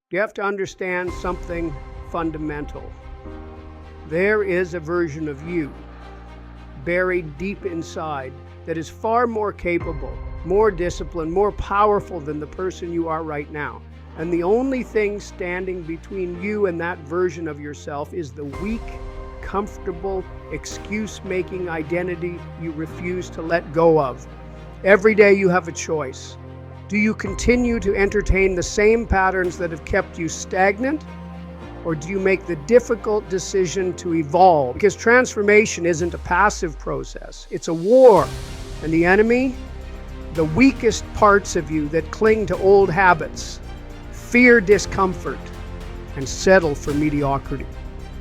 You have to understand something fundamental. There is a version of you buried deep inside that is far more capable, more disciplined, more powerful than the person you are right now. And the only thing standing between you and that version of yourself is the weak, comfortable, excuse-making identity you refuse to let go of. Every day you have a choice. Do you continue to entertain the same patterns that have kept you stagnant? Or do you make the difficult decision to evolve? Because transformation isn't a passive process, it's a war. And the enemy, the weakest parts of you that cling to old habits, fear discomfort, and settle for mediocrity.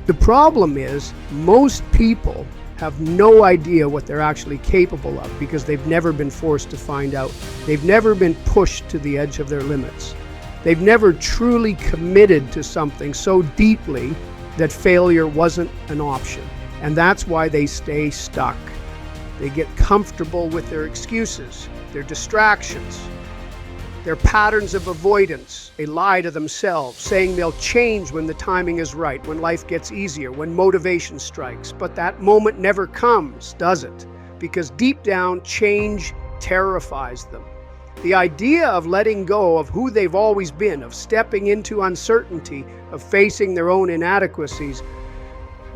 The problem is, most people have no idea what they're actually capable of because they've never been forced to find out. They've never been pushed to the edge of their limits. They've never truly committed to something so deeply that failure wasn't an option. And that's why they stay stuck. They get comfortable with their excuses, their distractions, their patterns of avoidance. They lie to themselves, saying they'll change when the timing is right, when life gets easier, when motivation strikes. But that moment never comes, does it? Because deep down, change terrifies them. The idea of letting go of who they've always been, of stepping into uncertainty, of facing their own inadequacies,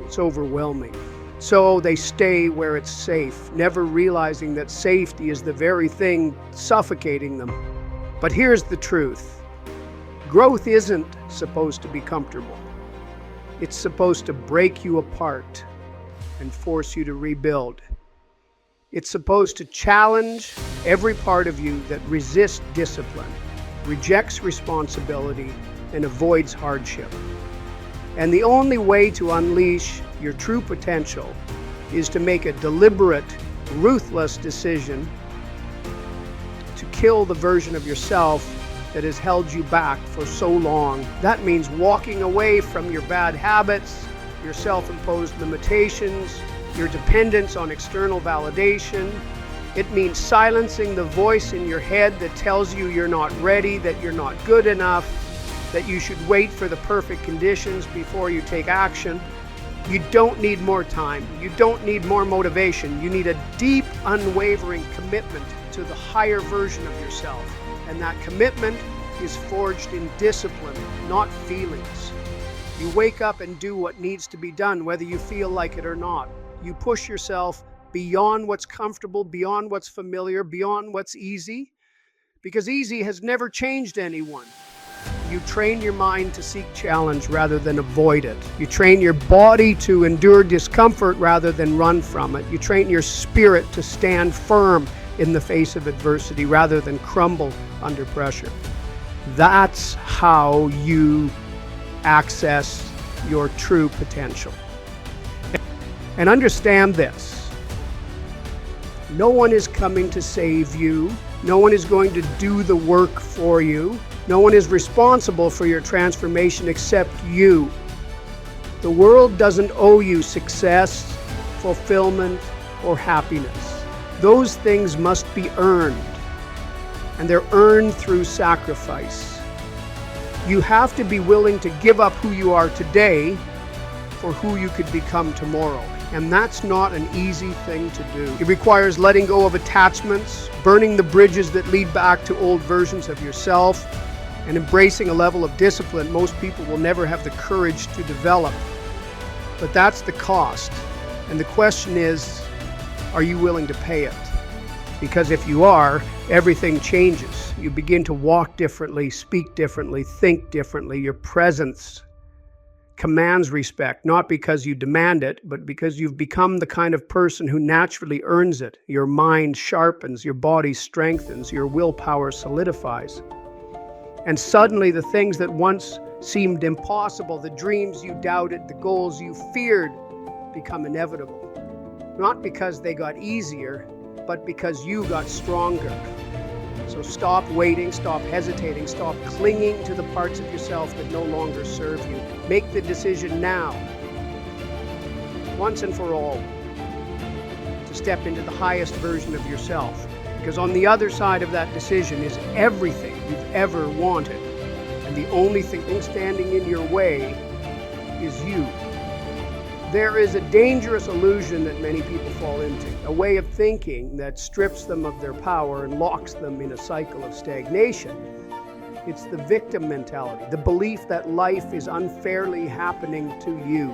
it's overwhelming. So they stay where it's safe, never realizing that safety is the very thing suffocating them. But here's the truth. Growth isn't supposed to be comfortable. It's supposed to break you apart and force you to rebuild. It's supposed to challenge every part of you that resists discipline, rejects responsibility, and avoids hardship. And the only way to unleash your true potential is to make a deliberate, ruthless decision to kill the version of yourself that has held you back for so long. That means walking away from your bad habits, your self-imposed limitations, your dependence on external validation. It means silencing the voice in your head that tells you you're not ready, that you're not good enough, that you should wait for the perfect conditions before you take action. You don't need more time. You don't need more motivation. You need a deep, unwavering commitment to the higher version of yourself. And that commitment is forged in discipline, not feelings. You wake up and do what needs to be done, whether you feel like it or not. You push yourself beyond what's comfortable, beyond what's familiar, beyond what's easy, because easy has never changed anyone. You train your mind to seek challenge rather than avoid it. You train your body to endure discomfort rather than run from it. You train your spirit to stand firm in the face of adversity rather than crumble under pressure. That's how you access your true potential. And understand this. No one is coming to save you. No one is going to do the work for you. No one is responsible for your transformation except you. The world doesn't owe you success, fulfillment, or happiness. Those things must be earned, and they're earned through sacrifice. You have to be willing to give up who you are today for who you could become tomorrow. And that's not an easy thing to do. It requires letting go of attachments, burning the bridges that lead back to old versions of yourself, and embracing a level of discipline most people will never have the courage to develop. But that's the cost. And the question is, are you willing to pay it? Because if you are, everything changes. You begin to walk differently, speak differently, think differently. Your presence commands respect, not because you demand it, but because you've become the kind of person who naturally earns it. Your mind sharpens, your body strengthens, your willpower solidifies. And suddenly the things that once seemed impossible, the dreams you doubted, the goals you feared, become inevitable. Not because they got easier, but because you got stronger. So stop waiting, stop hesitating, stop clinging to the parts of yourself that no longer serve you. Make the decision now, once and for all, to step into the highest version of yourself. Because on the other side of that decision is everything you've ever wanted and the only thing standing in your way is you. There is a dangerous illusion that many people fall into, a way of thinking that strips them of their power and locks them in a cycle of stagnation. It's the victim mentality, the belief that life is unfairly happening to you,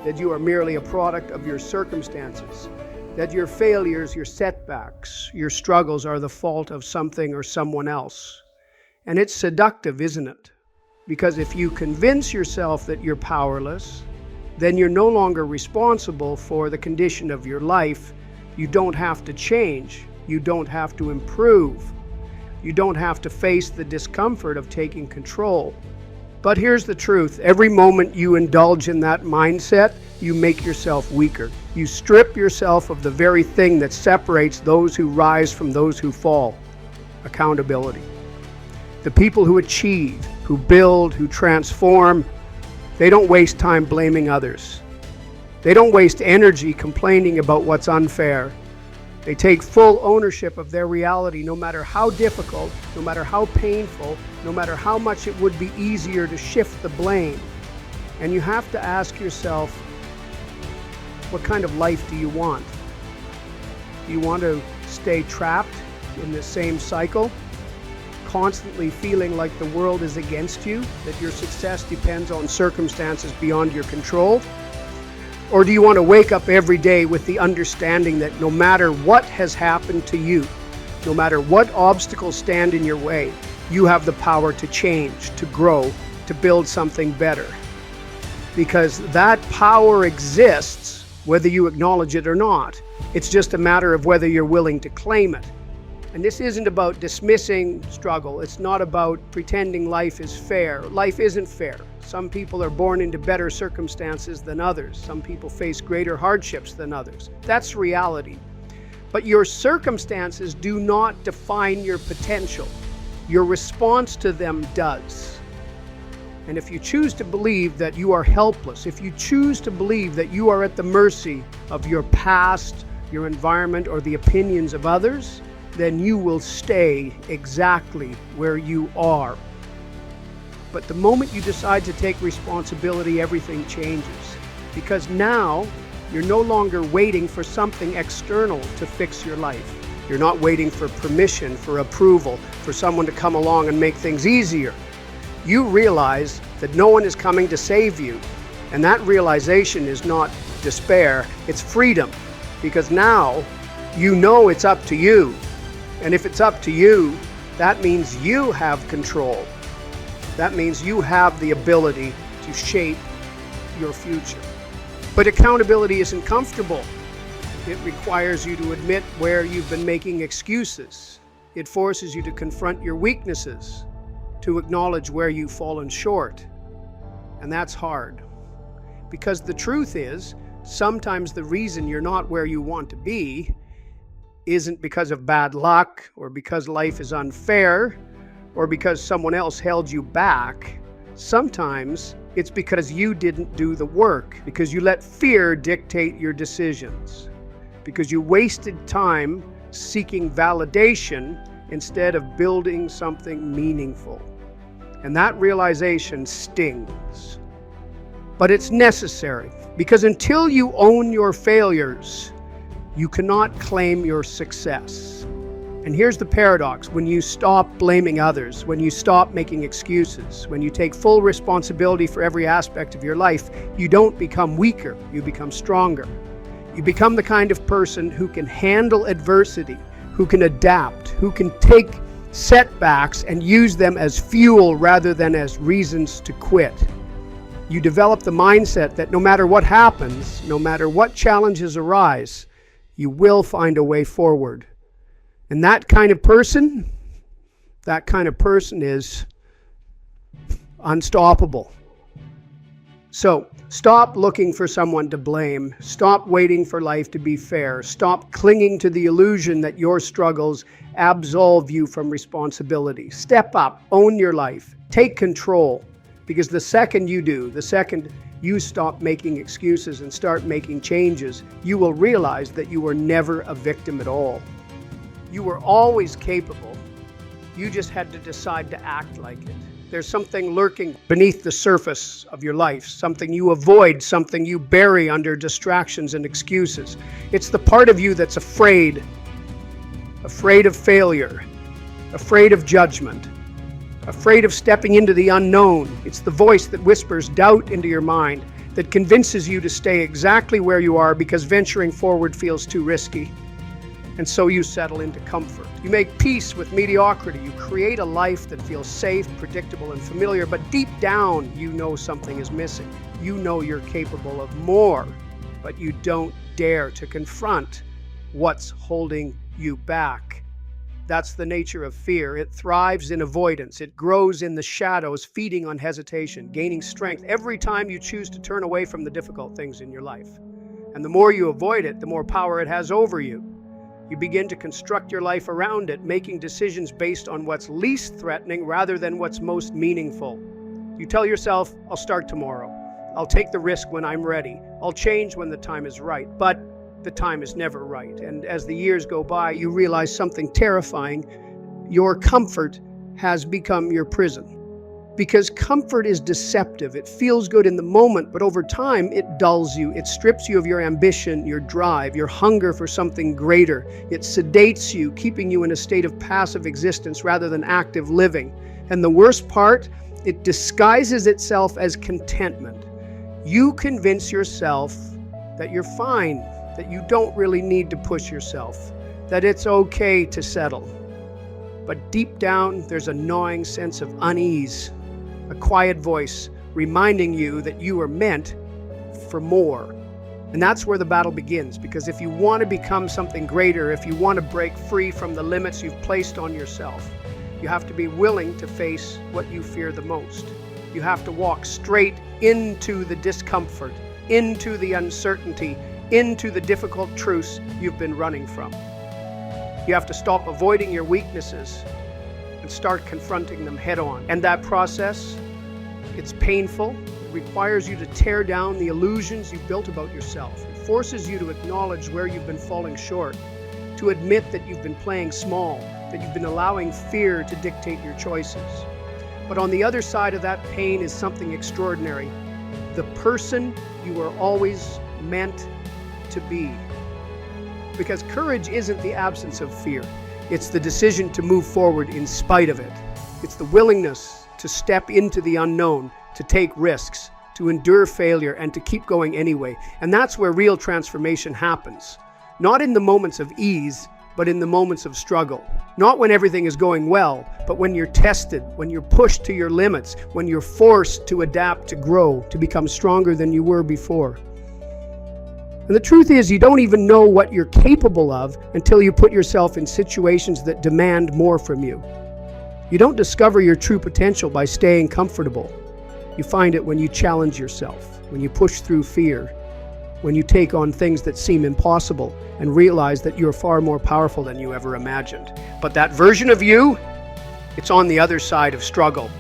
that you are merely a product of your circumstances, that your failures, your setbacks, your struggles are the fault of something or someone else. And it's seductive, isn't it? Because if you convince yourself that you're powerless, then you're no longer responsible for the condition of your life. You don't have to change. You don't have to improve. You don't have to face the discomfort of taking control. But here's the truth. Every moment you indulge in that mindset, you make yourself weaker. You strip yourself of the very thing that separates those who rise from those who fall: accountability. The people who achieve, who build, who transform, they don't waste time blaming others. They don't waste energy complaining about what's unfair. They take full ownership of their reality, no matter how difficult, no matter how painful, no matter how much it would be easier to shift the blame. And you have to ask yourself, what kind of life do you want? Do you want to stay trapped in the same cycle, constantly feeling like the world is against you, that your success depends on circumstances beyond your control? Or do you want to wake up every day with the understanding that no matter what has happened to you, no matter what obstacles stand in your way, you have the power to change, to grow, to build something better? Because that power exists whether you acknowledge it or not. It's just a matter of whether you're willing to claim it. And this isn't about dismissing struggle. It's not about pretending life is fair. Life isn't fair. Some people are born into better circumstances than others. Some people face greater hardships than others. That's reality. But your circumstances do not define your potential. Your response to them does. And if you choose to believe that you are helpless, if you choose to believe that you are at the mercy of your past, your environment, or the opinions of others, then you will stay exactly where you are. But the moment you decide to take responsibility, everything changes. Because now, you're no longer waiting for something external to fix your life. You're not waiting for permission, for approval, for someone to come along and make things easier. You realize that no one is coming to save you. And that realization is not despair, it's freedom. Because now, you know it's up to you. And if it's up to you, that means you have control. That means you have the ability to shape your future. But accountability isn't comfortable. It requires you to admit where you've been making excuses. It forces you to confront your weaknesses, to acknowledge where you've fallen short. And that's hard. Because the truth is, sometimes the reason you're not where you want to be isn't because of bad luck, or because life is unfair, or because someone else held you back. Sometimes it's because you didn't do the work, because you let fear dictate your decisions, because you wasted time seeking validation instead of building something meaningful. And that realization stings. But it's necessary, because until you own your failures, you cannot claim your success. And here's the paradox. When you stop blaming others, when you stop making excuses, when you take full responsibility for every aspect of your life, you don't become weaker, you become stronger. You become the kind of person who can handle adversity, who can adapt, who can take setbacks and use them as fuel rather than as reasons to quit. You develop the mindset that no matter what happens, no matter what challenges arise, you will find a way forward. And that kind of person is unstoppable. So stop looking for someone to blame. Stop waiting for life to be fair. Stop clinging to the illusion that your struggles absolve you from responsibility. Step up, own your life, take control. Because the second you do, the second you stop making excuses and start making changes, you will realize that you were never a victim at all. You were always capable. You just had to decide to act like it. There's something lurking beneath the surface of your life, something you avoid, something you bury under distractions and excuses. It's the part of you that's afraid of failure, afraid of judgment, afraid of stepping into the unknown. It's the voice that whispers doubt into your mind, that convinces you to stay exactly where you are because venturing forward feels too risky. And so you settle into comfort. You make peace with mediocrity. You create a life that feels safe, predictable, and familiar, but deep down, you know something is missing. You know you're capable of more, but you don't dare to confront what's holding you back. That's the nature of fear. It thrives in avoidance. It grows in the shadows, feeding on hesitation, gaining strength every time you choose to turn away from the difficult things in your life. And the more you avoid it, the more power it has over you. You begin to construct your life around it, making decisions based on what's least threatening rather than what's most meaningful. You tell yourself, I'll start tomorrow. I'll take the risk when I'm ready. I'll change when the time is right. But the time is never right. And as the years go by, you realize something terrifying. Your comfort has become your prison. Because comfort is deceptive. It feels good in the moment, but over time it dulls you. It strips you of your ambition, your drive, your hunger for something greater. It sedates you, keeping you in a state of passive existence rather than active living. And the worst part, it disguises itself as contentment. You convince yourself that you're fine, that you don't really need to push yourself, that it's okay to settle. But deep down, there's a gnawing sense of unease. A quiet voice reminding you that you are meant for more. And that's where the battle begins, because if you want to become something greater, if you want to break free from the limits you've placed on yourself, you have to be willing to face what you fear the most. You have to walk straight into the discomfort, into the uncertainty, into the difficult truths you've been running from. You have to stop avoiding your weaknesses and start confronting them head on. And that process, it's painful. It requires you to tear down the illusions you've built about yourself. It forces you to acknowledge where you've been falling short, to admit that you've been playing small, that you've been allowing fear to dictate your choices. But on the other side of that pain is something extraordinary. The person you were always meant to be. Because courage isn't the absence of fear. It's the decision to move forward in spite of it. It's the willingness to step into the unknown, to take risks, to endure failure, and to keep going anyway. And that's where real transformation happens. Not in the moments of ease, but in the moments of struggle. Not when everything is going well, but when you're tested, when you're pushed to your limits, when you're forced to adapt, to grow, to become stronger than you were before. And the truth is, you don't even know what you're capable of until you put yourself in situations that demand more from you. You don't discover your true potential by staying comfortable. You find it when you challenge yourself, when you push through fear, when you take on things that seem impossible and realize that you're far more powerful than you ever imagined. But that version of you, it's on the other side of struggle,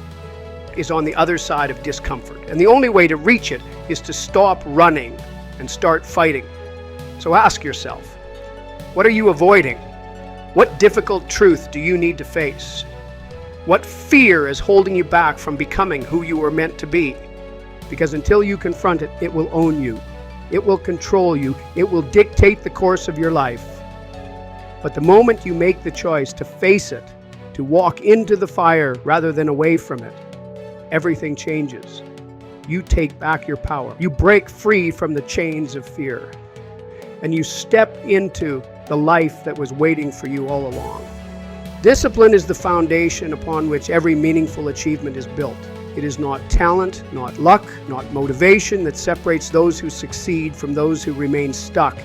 is on the other side of discomfort. And the only way to reach it is to stop running and start fighting. So ask yourself, what are you avoiding? What difficult truth do you need to face? What fear is holding you back from becoming who you were meant to be? Because until you confront it, it will own you. It will control you. It will dictate the course of your life. But the moment you make the choice to face it, to walk into the fire rather than away from it, everything changes. You take back your power. You break free from the chains of fear. And you step into the life that was waiting for you all along. Discipline is the foundation upon which every meaningful achievement is built. It is not talent, not luck, not motivation that separates those who succeed from those who remain stuck.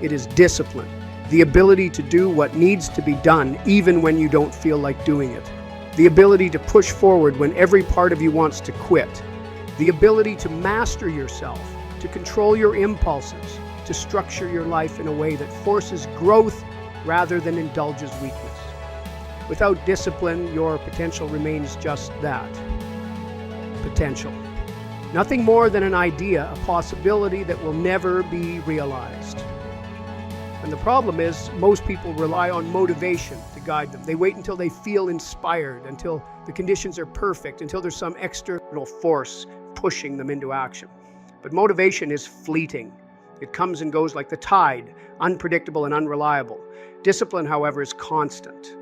It is discipline, the ability to do what needs to be done even when you don't feel like doing it. The ability to push forward when every part of you wants to quit. The ability to master yourself, to control your impulses, to structure your life in a way that forces growth rather than indulges weakness. Without discipline, your potential remains just that, potential. Nothing more than an idea, a possibility that will never be realized. And the problem is most people rely on motivation to guide them. They wait until they feel inspired, until the conditions are perfect, until there's some external force pushing them into action. But motivation is fleeting. It comes and goes like the tide, unpredictable and unreliable. Discipline, however, is constant.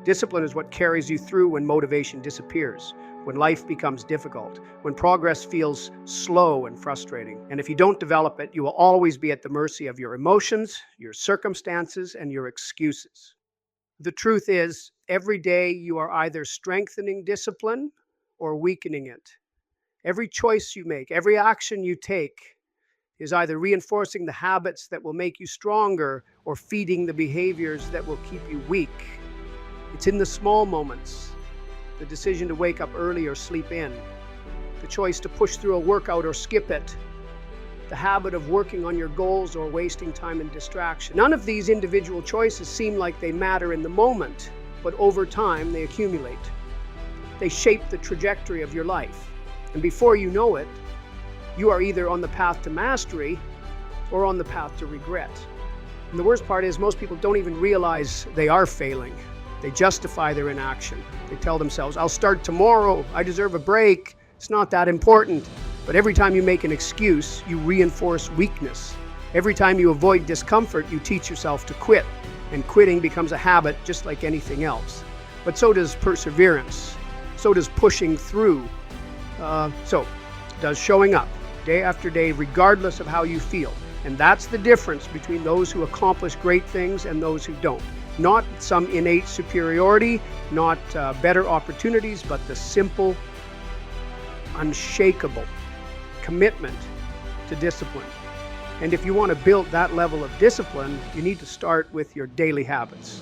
Discipline is what carries you through when motivation disappears, when life becomes difficult, when progress feels slow and frustrating. And if you don't develop it, you will always be at the mercy of your emotions, your circumstances, and your excuses. The truth is, every day you are either strengthening discipline or weakening it. Every choice you make, every action you take is either reinforcing the habits that will make you stronger or feeding the behaviors that will keep you weak. It's in the small moments. The decision to wake up early or sleep in, the choice to push through a workout or skip it, the habit of working on your goals or wasting time in distraction. None of these individual choices seem like they matter in the moment, but over time they accumulate. They shape the trajectory of your life. And before you know it, you are either on the path to mastery or on the path to regret. And the worst part is most people don't even realize they are failing. They justify their inaction. They tell themselves, I'll start tomorrow, I deserve a break, it's not that important. But every time you make an excuse, you reinforce weakness. Every time you avoid discomfort, you teach yourself to quit. And quitting becomes a habit just like anything else. But so does perseverance. So does pushing through. So does showing up day after day, regardless of how you feel. And that's the difference between those who accomplish great things and those who don't. Not some innate superiority, not better opportunities, but the simple, unshakable commitment to discipline. And if you want to build that level of discipline, you need to start with your daily habits.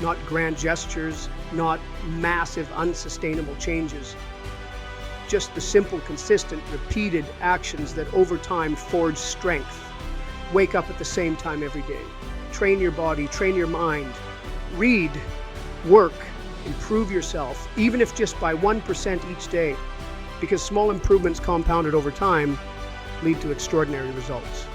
Not grand gestures, not massive, unsustainable changes. Just the simple, consistent, repeated actions that over time forge strength. Wake up at the same time every day. Train your body, train your mind. Read, work, improve yourself, even if just by 1% each day, because small improvements compounded over time lead to extraordinary results.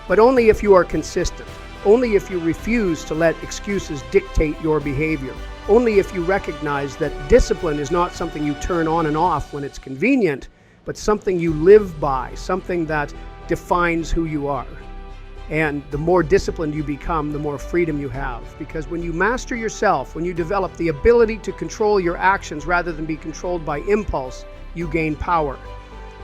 But only if you are consistent, only if you refuse to let excuses dictate your behavior, only if you recognize that discipline is not something you turn on and off when it's convenient, but something you live by, something that defines who you are. And the more disciplined you become, the more freedom you have. Because when you master yourself, when you develop the ability to control your actions rather than be controlled by impulse, you gain power.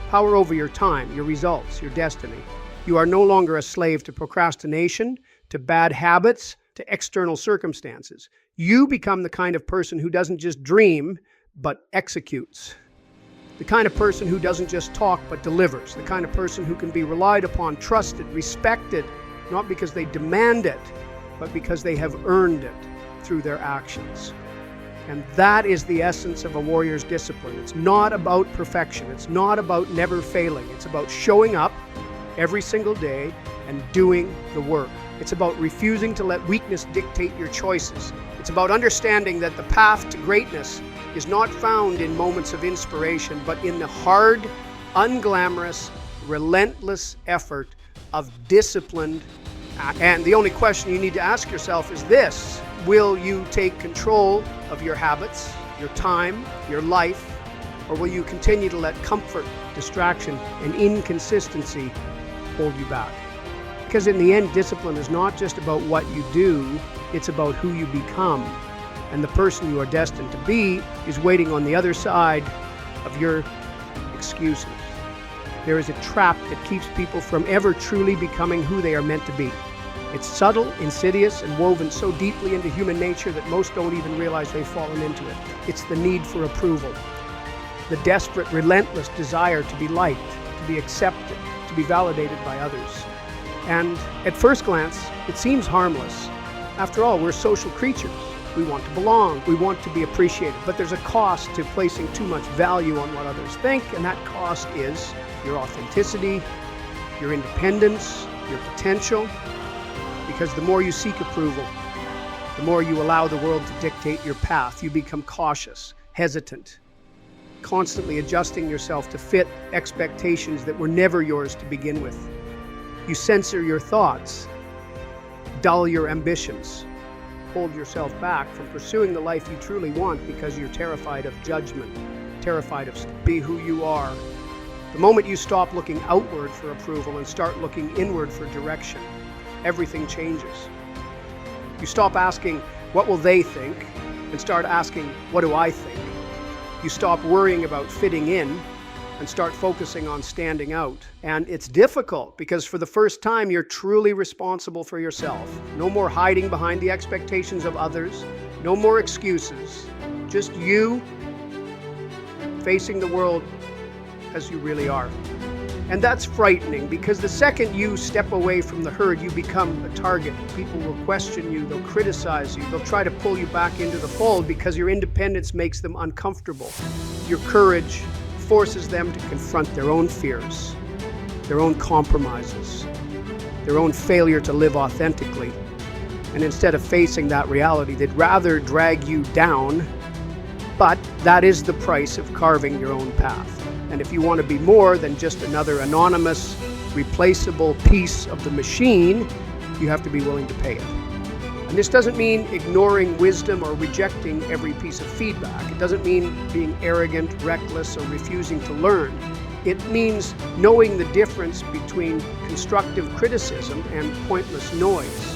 Power over your time, your results, your destiny. You are no longer a slave to procrastination, to bad habits, to external circumstances. You become the kind of person who doesn't just dream, but executes. The kind of person who doesn't just talk, but delivers. The kind of person who can be relied upon, trusted, respected, not because they demand it, but because they have earned it through their actions. And that is the essence of a warrior's discipline. It's not about perfection. It's not about never failing. It's about showing up every single day and doing the work. It's about refusing to let weakness dictate your choices. It's about understanding that the path to greatness is not found in moments of inspiration, but in the hard, unglamorous, relentless effort of disciplined act. And the only question you need to ask yourself is this: will you take control of your habits, your time, your life, or will you continue to let comfort, distraction, and inconsistency hold you back? Because in the end, discipline is not just about what you do, it's about who you become. And the person you are destined to be is waiting on the other side of your excuses. There is a trap that keeps people from ever truly becoming who they are meant to be. It's subtle, insidious, and woven so deeply into human nature that most don't even realize they've fallen into it. It's the need for approval. The desperate, relentless desire to be liked, to be accepted, to be validated by others. And at first glance, it seems harmless. After all, we're social creatures. We want to belong. We want to be appreciated. But there's a cost to placing too much value on what others think, and that cost is your authenticity, your independence, your potential. Because the more you seek approval, the more you allow the world to dictate your path. You become cautious, hesitant, constantly adjusting yourself to fit expectations that were never yours to begin with. You censor your thoughts. dull your ambitions. Hold yourself back from pursuing the life you truly want because you're terrified of judgment, terrified of be who you are. The moment you stop looking outward for approval and start looking inward for direction, everything changes. You stop asking, what will they think? And start asking, what do I think? You stop worrying about fitting in and start focusing on standing out. And it's difficult because for the first time, you're truly responsible for yourself. No more hiding behind the expectations of others. No more excuses. Just you facing the world as you really are. And that's frightening because the second you step away from the herd, you become a target. People will question you, they'll criticize you, they'll try to pull you back into the fold because your independence makes them uncomfortable. Your courage forces them to confront their own fears, their own compromises, their own failure to live authentically. And instead of facing that reality, they'd rather drag you down, but that is the price of carving your own path. And if you want to be more than just another anonymous, replaceable piece of the machine, you have to be willing to pay it. And this doesn't mean ignoring wisdom or rejecting every piece of feedback. It doesn't mean being arrogant, reckless, or refusing to learn. It means knowing the difference between constructive criticism and pointless noise.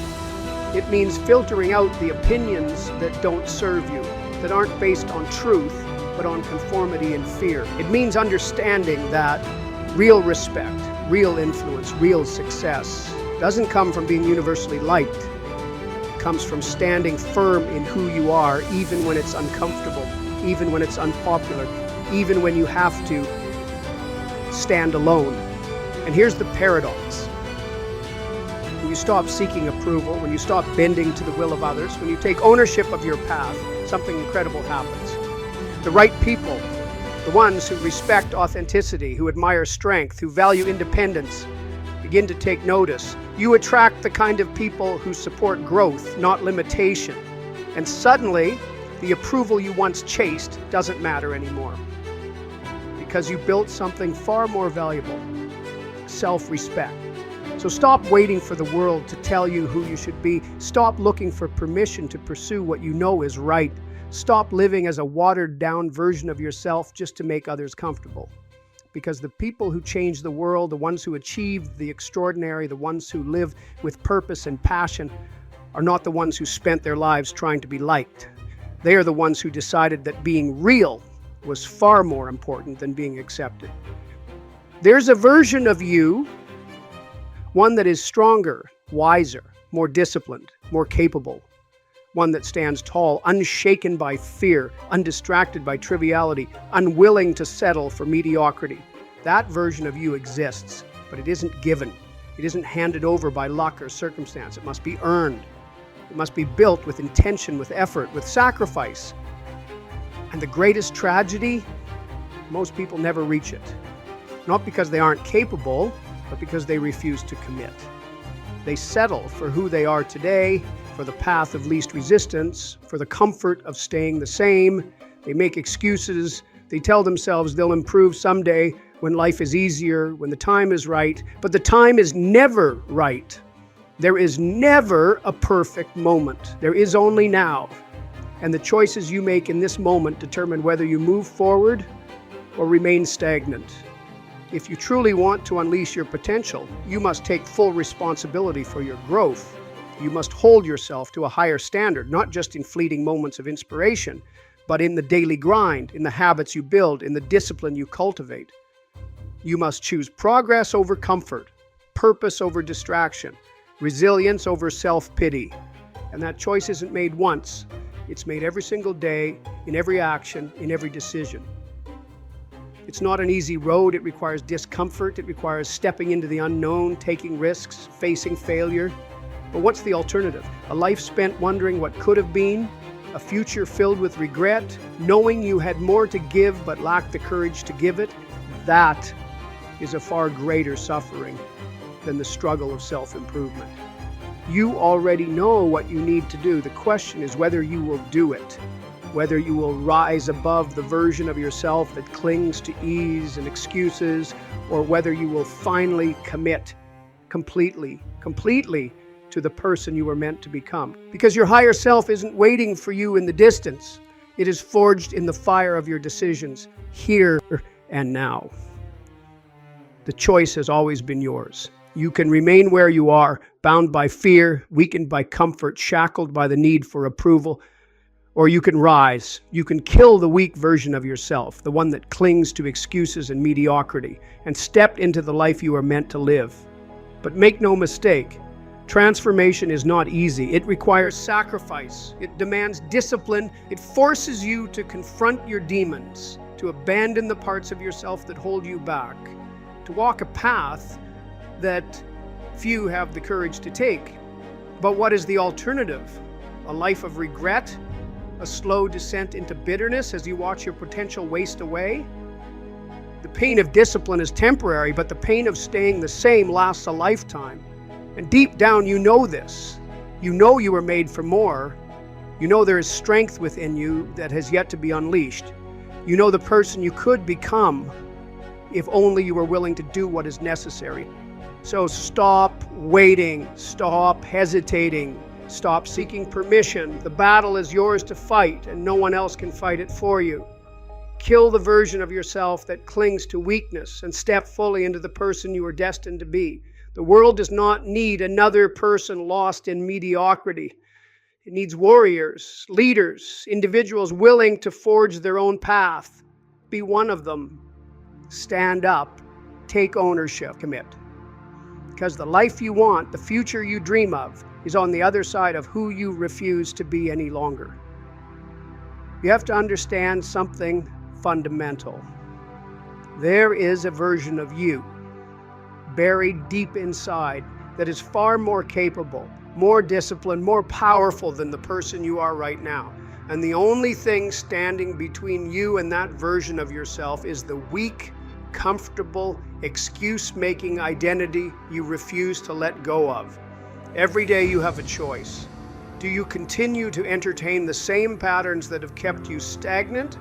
It means filtering out the opinions that don't serve you, that aren't based on truth, but on conformity and fear. It means understanding that real respect, real influence, real success doesn't come from being universally liked. It comes from standing firm in who you are, even when it's uncomfortable, even when it's unpopular, even when you have to stand alone. And here's the paradox. When you stop seeking approval, when you stop bending to the will of others, when you take ownership of your path, something incredible happens. The right people, the ones who respect authenticity, who admire strength, who value independence, begin to take notice. You attract the kind of people who support growth, not limitation. And suddenly, the approval you once chased doesn't matter anymore. Because you built something far more valuable, self-respect. So stop waiting for the world to tell you who you should be. Stop looking for permission to pursue what you know is right. Stop living as a watered-down version of yourself just to make others comfortable. Because the people who change the world, the ones who achieve the extraordinary, the ones who live with purpose and passion, are not the ones who spent their lives trying to be liked. They are the ones who decided that being real was far more important than being accepted. There's a version of you, one that is stronger, wiser, more disciplined, more capable. One that stands tall, unshaken by fear, undistracted by triviality, unwilling to settle for mediocrity. That version of you exists, but it isn't given. It isn't handed over by luck or circumstance. It must be earned. It must be built with intention, with effort, with sacrifice. And the greatest tragedy, most people never reach it. Not because they aren't capable, but because they refuse to commit. They settle for who they are today, for the path of least resistance, for the comfort of staying the same. They make excuses. They tell themselves they'll improve someday when life is easier, when the time is right. But the time is never right. There is never a perfect moment. There is only now. And the choices you make in this moment determine whether you move forward or remain stagnant. If you truly want to unleash your potential, you must take full responsibility for your growth. You must hold yourself to a higher standard, not just in fleeting moments of inspiration, but in the daily grind, in the habits you build, in the discipline you cultivate. You must choose progress over comfort, purpose over distraction, resilience over self-pity. And that choice isn't made once. It's made every single day, in every action, in every decision. It's not an easy road. It requires discomfort. It requires stepping into the unknown, taking risks, facing failure. But what's the alternative? A life spent wondering what could have been, a future filled with regret, knowing you had more to give but lacked the courage to give it? That is a far greater suffering than the struggle of self-improvement. You already know what you need to do. The question is whether you will do it, whether you will rise above the version of yourself that clings to ease and excuses, or whether you will finally commit completely to the person you were meant to become. Because your higher self isn't waiting for you in the distance. It is forged in the fire of your decisions, here and now. The choice has always been yours. You can remain where you are, bound by fear, weakened by comfort, shackled by the need for approval, or you can rise. You can kill the weak version of yourself, the one that clings to excuses and mediocrity, and step into the life you are meant to live. But make no mistake, transformation is not easy. It requires sacrifice. It demands discipline. It forces you to confront your demons, to abandon the parts of yourself that hold you back, to walk a path that few have the courage to take. But what is the alternative? A life of regret? A slow descent into bitterness as you watch your potential waste away? The pain of discipline is temporary, but the pain of staying the same lasts a lifetime. And deep down, you know this. You know you were made for more. You know there is strength within you that has yet to be unleashed. You know the person you could become if only you were willing to do what is necessary. So stop waiting, stop hesitating, stop seeking permission. The battle is yours to fight, and no one else can fight it for you. Kill the version of yourself that clings to weakness and step fully into the person you are destined to be. The world does not need another person lost in mediocrity. It needs warriors, leaders, individuals willing to forge their own path. Be one of them. Stand up, take ownership, commit. Because the life you want, the future you dream of, is on the other side of who you refuse to be any longer. You have to understand something fundamental. There is a version of you buried deep inside that is far more capable, more disciplined, more powerful than the person you are right now. And the only thing standing between you and that version of yourself is the weak, comfortable, excuse-making identity you refuse to let go of. Every day you have a choice. Do you continue to entertain the same patterns that have kept you stagnant?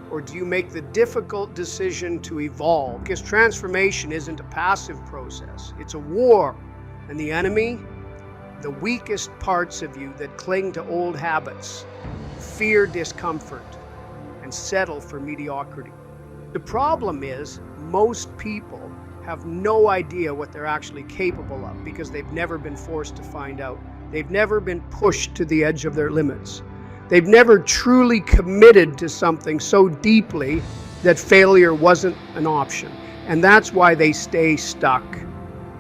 Or do you make the difficult decision to evolve? Because transformation isn't a passive process. It's a war. And the enemy, the weakest parts of you that cling to old habits, fear discomfort, and settle for mediocrity. The problem is, most people have no idea what they're actually capable of because they've never been forced to find out. They've never been pushed to the edge of their limits. They've never truly committed to something so deeply that failure wasn't an option. And that's why they stay stuck.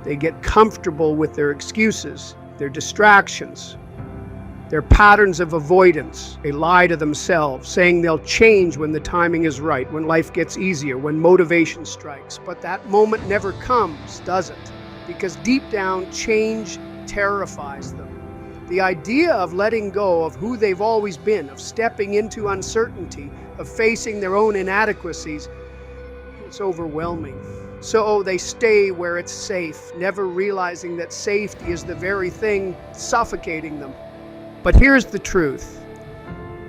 They get comfortable with their excuses, their distractions, their patterns of avoidance. They lie to themselves, saying they'll change when the timing is right, when life gets easier, when motivation strikes. But that moment never comes, does it? Because deep down, change terrifies them. The idea of letting go of who they've always been, of stepping into uncertainty, of facing their own inadequacies, it's overwhelming. So they stay where it's safe, never realizing that safety is the very thing suffocating them. But here's the truth.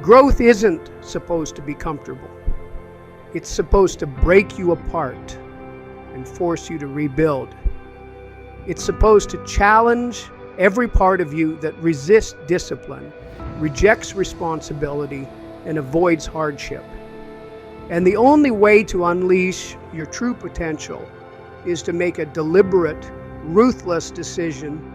Growth isn't supposed to be comfortable. It's supposed to break you apart and force you to rebuild. It's supposed to challenge every part of you that resists discipline, rejects responsibility, and avoids hardship. And the only way to unleash your true potential is to make a deliberate, ruthless decision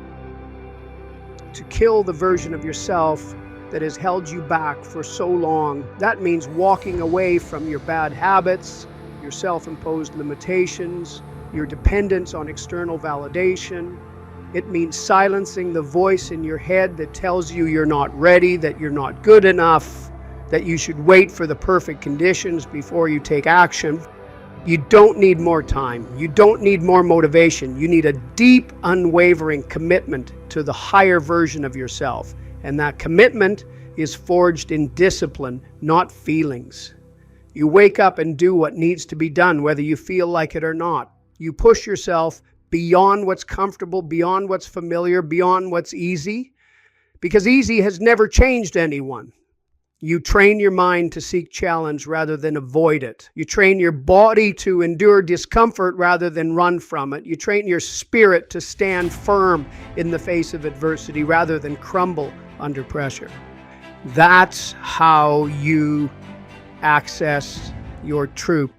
to kill the version of yourself that has held you back for so long. That means walking away from your bad habits, your self-imposed limitations, your dependence on external validation. It means silencing the voice in your head that tells you you're not ready, that you're not good enough, that you should wait for the perfect conditions before you take action. You don't need more time. You don't need more motivation. You need a deep, unwavering commitment to the higher version of yourself. And that commitment is forged in discipline, not feelings. You wake up and do what needs to be done, whether you feel like it or not. You push yourself beyond what's comfortable, beyond what's familiar, beyond what's easy, because easy has never changed anyone. You train your mind to seek challenge rather than avoid it. You train your body to endure discomfort rather than run from it. You train your spirit to stand firm in the face of adversity rather than crumble under pressure. That's how you access your true